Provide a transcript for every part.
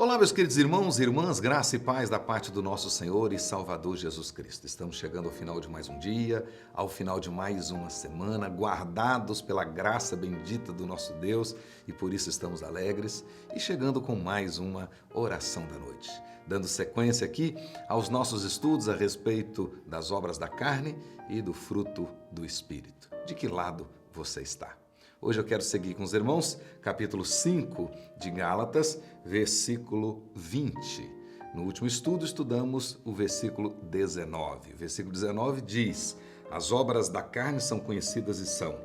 Olá, meus queridos irmãos e irmãs, graça e paz da parte do nosso Senhor e Salvador Jesus Cristo. Estamos chegando ao final de mais um dia, ao final de mais uma semana, guardados pela graça bendita do nosso Deus e por isso estamos alegres e chegando com mais uma oração da noite. Dando sequência aqui aos nossos estudos a respeito das obras da carne e do fruto do Espírito. De que lado você está? Hoje eu quero seguir com os irmãos, capítulo 5 de Gálatas, versículo 20. No último estudo, estudamos o versículo 19. O versículo 19 diz: as obras da carne são conhecidas e são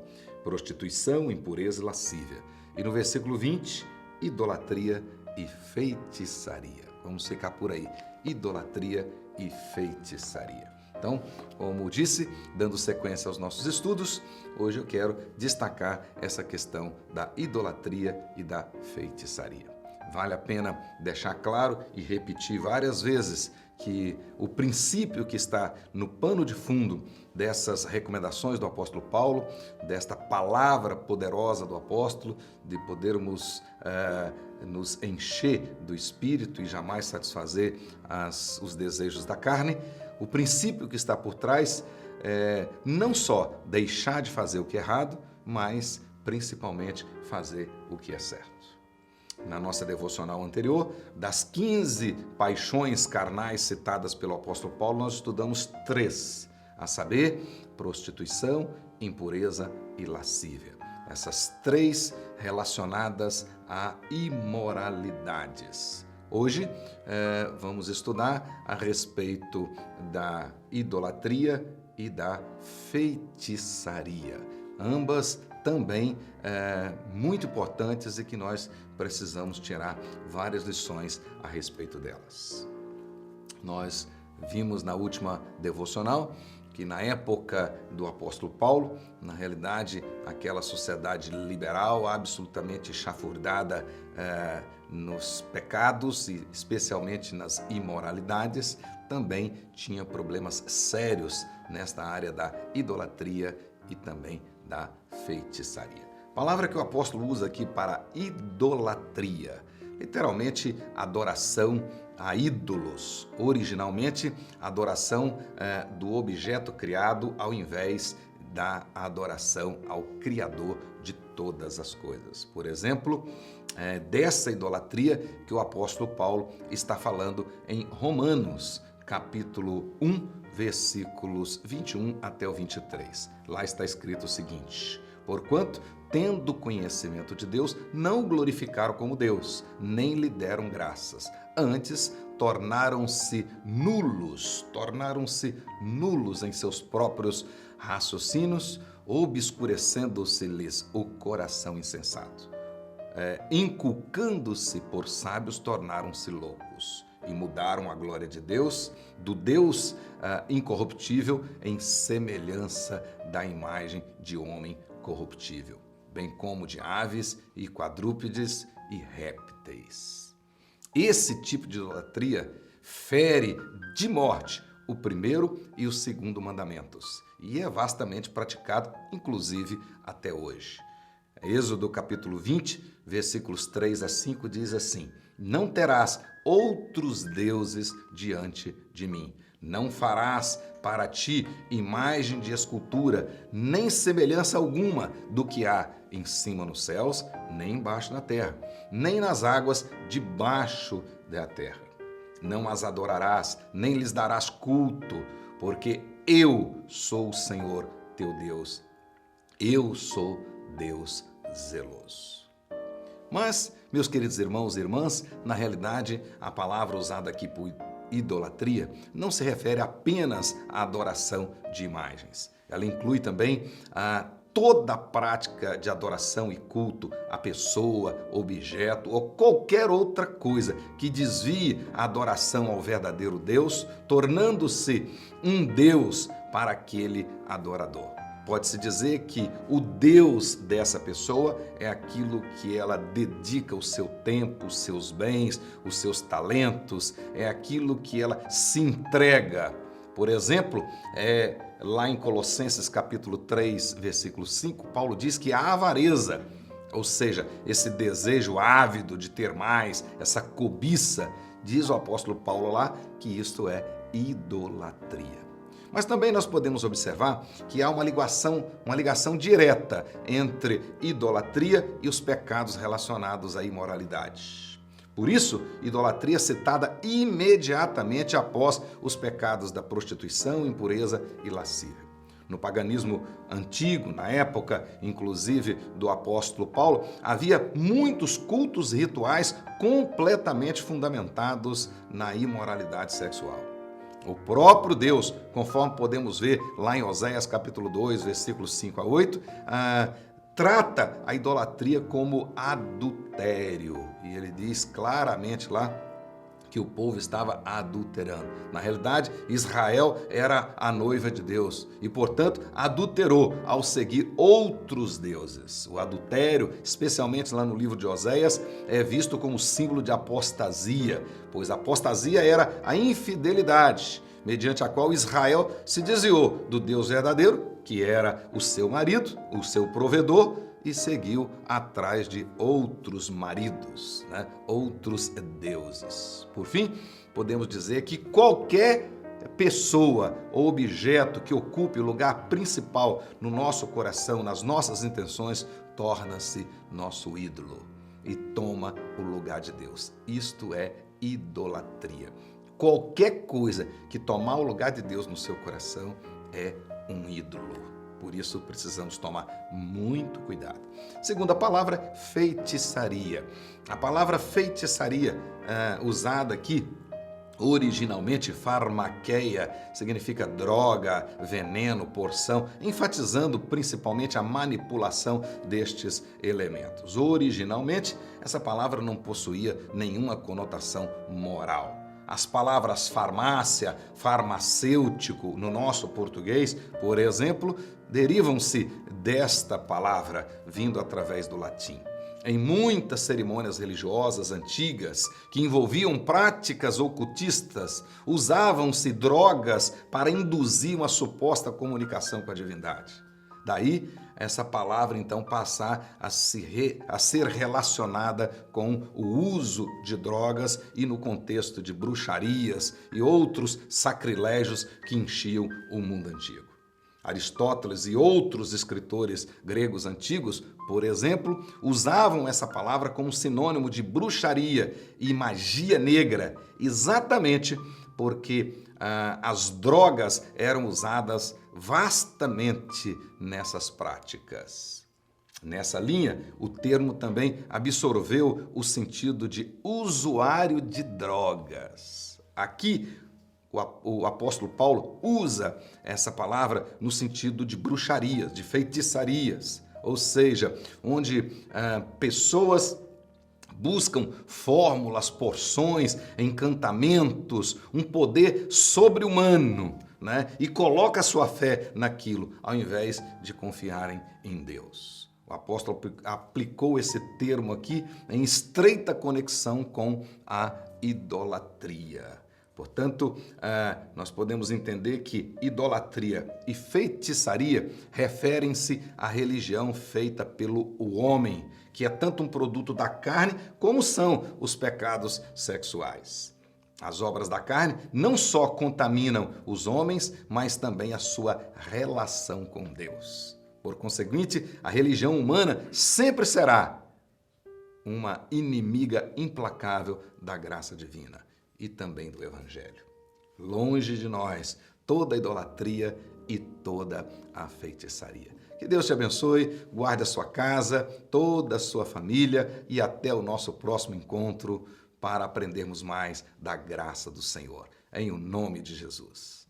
prostituição, impureza e lascívia. E no versículo 20, idolatria e feitiçaria. Vamos ficar por aí. Idolatria e feitiçaria. Então, como disse, dando sequência aos nossos estudos, hoje eu quero destacar essa questão da idolatria e da feitiçaria. Vale a pena deixar claro e repetir várias vezes que o princípio que está no pano de fundo dessas recomendações do apóstolo Paulo, desta palavra poderosa do apóstolo, de podermos nos encher do Espírito e jamais satisfazer os desejos da carne, o princípio que está por trás é não só deixar de fazer o que é errado, mas principalmente fazer o que é certo. Na nossa devocional anterior, das 15 paixões carnais citadas pelo apóstolo Paulo, nós estudamos 3, a saber, prostituição, impureza e lascívia. Essas 3 relacionadas a imoralidades. Hoje vamos estudar a respeito da idolatria e da feitiçaria. Ambas também muito importantes e que nós precisamos tirar várias lições a respeito delas. Nós vimos na última devocional que na época do apóstolo Paulo, na realidade, aquela sociedade liberal absolutamente chafurdada nos pecados e especialmente nas imoralidades, também tinha problemas sérios nesta área da idolatria e também da feitiçaria. Palavra que o apóstolo usa aqui para idolatria, literalmente adoração a ídolos, originalmente adoração do objeto criado ao invés da adoração ao Criador de todas as coisas. Por exemplo, dessa idolatria que o apóstolo Paulo está falando em Romanos, capítulo 1, versículos 21 até o 23. Lá está escrito o seguinte: porquanto, tendo conhecimento de Deus, não o glorificaram como Deus, nem lhe deram graças. Antes, tornaram-se nulos em seus próprios raciocínios, obscurecendo-se-lhes o coração insensato. Inculcando-se por sábios, tornaram-se loucos e mudaram a glória de Deus, do Deus incorruptível, em semelhança da imagem de homem corruptível, bem como de aves e quadrúpedes e répteis. Esse tipo de idolatria fere de morte o primeiro e o segundo mandamentos e é vastamente praticado, inclusive até hoje. Êxodo capítulo 20, versículos 3 a 5 diz assim: não terás outros deuses diante de mim. Não farás para ti imagem de escultura, nem semelhança alguma do que há em cima nos céus, nem embaixo na terra, nem nas águas debaixo da terra. Não as adorarás, nem lhes darás culto, porque eu sou o Senhor teu Deus. Eu sou Deus zeloso. Mas, meus queridos irmãos e irmãs, na realidade, a palavra usada aqui por idolatria não se refere apenas à adoração de imagens. Ela inclui também toda a prática de adoração e culto à pessoa, objeto ou qualquer outra coisa que desvie a adoração ao verdadeiro Deus, tornando-se um Deus para aquele adorador. Pode-se dizer que o Deus dessa pessoa é aquilo que ela dedica o seu tempo, os seus bens, os seus talentos, é aquilo que ela se entrega. Por exemplo, lá em Colossenses capítulo 3, versículo 5, Paulo diz que a avareza, Ou seja, esse desejo ávido de ter mais, essa cobiça, diz o apóstolo Paulo lá que isto é idolatria. Mas também nós podemos observar que há uma ligação direta entre idolatria e os pecados relacionados à imoralidade. Por isso, idolatria é citada imediatamente após os pecados da prostituição, impureza e lascívia. No paganismo antigo, na época, inclusive, do apóstolo Paulo, havia muitos cultos rituais completamente fundamentados na imoralidade sexual. O próprio Deus, conforme podemos ver lá em Oséias capítulo 2, versículos 5 a 8, trata a idolatria como adultério. E ele diz claramente lá que o povo estava adulterando. Na realidade, Israel era a noiva de Deus e, portanto, adulterou ao seguir outros deuses. O adultério, especialmente lá no livro de Oséias, é visto como símbolo de apostasia, pois a apostasia era a infidelidade, mediante a qual Israel se desviou do Deus verdadeiro, que era o seu marido, o seu provedor, e seguiu atrás de outros maridos, outros deuses. Por fim, podemos dizer que qualquer pessoa ou objeto que ocupe o lugar principal no nosso coração, nas nossas intenções, torna-se nosso ídolo e toma o lugar de Deus. Isto é idolatria. Qualquer coisa que tomar o lugar de Deus no seu coração é um ídolo. Por isso, precisamos tomar muito cuidado. Segunda palavra, feitiçaria. A palavra feitiçaria, usada aqui, originalmente farmaqueia, significa droga, veneno, porção, enfatizando principalmente a manipulação destes elementos. Originalmente, essa palavra não possuía nenhuma conotação moral. As palavras farmácia, farmacêutico, no nosso português, por exemplo, derivam-se desta palavra, vindo através do latim. Em muitas cerimônias religiosas antigas, que envolviam práticas ocultistas, usavam-se drogas para induzir uma suposta comunicação com a divindade. Daí, essa palavra, então, passar a ser relacionada com o uso de drogas e no contexto de bruxarias e outros sacrilégios que enchiam o mundo antigo. Aristóteles e outros escritores gregos antigos, por exemplo, usavam essa palavra como sinônimo de bruxaria e magia negra, exatamente porque as drogas eram usadas vastamente nessas práticas. Nessa linha, o termo também absorveu o sentido de usuário de drogas. Aqui, o apóstolo Paulo usa essa palavra no sentido de bruxarias, de feitiçarias, ou seja, onde pessoas buscam fórmulas, porções, encantamentos, um poder sobre-humano, e coloca a sua fé naquilo, ao invés de confiarem em Deus. O apóstolo aplicou esse termo aqui em estreita conexão com a idolatria. Portanto, nós podemos entender que idolatria e feitiçaria referem-se à religião feita pelo homem, que é tanto um produto da carne como são os pecados sexuais. As obras da carne não só contaminam os homens, mas também a sua relação com Deus. Por conseguinte, a religião humana sempre será uma inimiga implacável da graça divina e também do Evangelho. Longe de nós toda a idolatria e toda a feitiçaria. Que Deus te abençoe, guarde a sua casa, toda a sua família e até o nosso próximo encontro para aprendermos mais da graça do Senhor. Em o nome de Jesus.